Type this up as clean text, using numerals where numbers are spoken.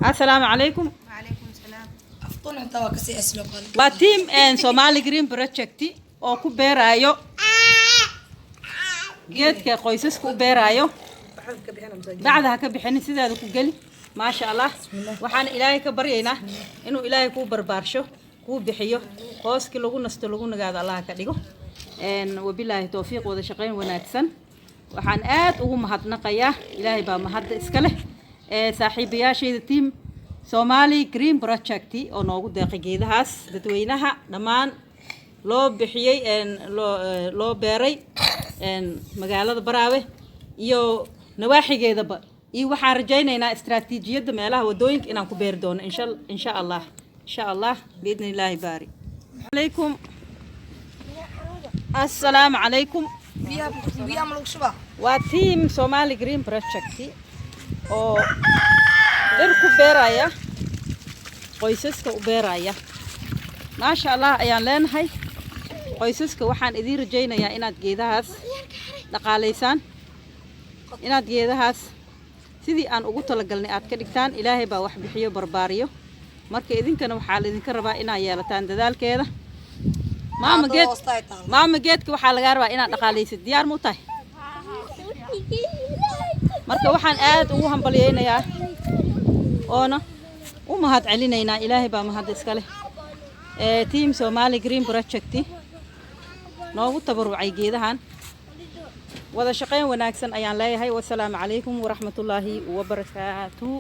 السلام عليكم. وعليكم السلام. أفطون أنت وكسي أسلوب. وتيم إن سومالي جرين بروجكتي أو كوبيرايو جيت كقيسس كوبيرايو بعدها كبحني سيدا كوجلي ما شاء الله وحان إلهي كبرينا إنه إلهي كوبر بارشو كوبحيو قوس كلو نستلو نجاد الله كديجو إن وبالله توفيق وذا شقين وناكسن وحان آت ومهدنا قياه إلهي بمهد إسكله صاحبيا شيء تيم سومالي جرين بروجكتي oo noogu deeqay geedahaas dadweynaha dhamaan loo bixiyay loo beeray magaalada Baraawe iyo nawaaxigeedaba iyo waxaan rajaynaynaa istiraatiijiyada meelaha wadooyinka inaan ku beeri doono insha Allah باذن الله باري عليكم السلام عليكم بيا ملوك شبا وتيم سومالي جرين بروجكتي oo dhir ku beeraya qoysaska u beeraya ma sha Allah ayaan leenahay qoysaska waxaan idin rajaynayaa inaad geedahaas dhaqaaleysaan inaad geedahaas sidii aan ugu talagalnay aad ka dhigtaan ilaahay baa wax bixiyo barbaariyo marka idinkana waxaa la idinka rabaa inaad yeelataan dadaalkeeda maama geedka waxaa laga rabaa inaad dhaqaaleysid diyaar mu tahay marka waxaan aad ugu hambaliyeynayaa oona u mahad celinaynaa ilaahay baa mahad iska leh team Somali Green Project noogu tabarucay geedahan wada shaqeyn wanaagsan ayaan leeyahay wassalaamu calaykum waraxmatullaahi wabarakaatuh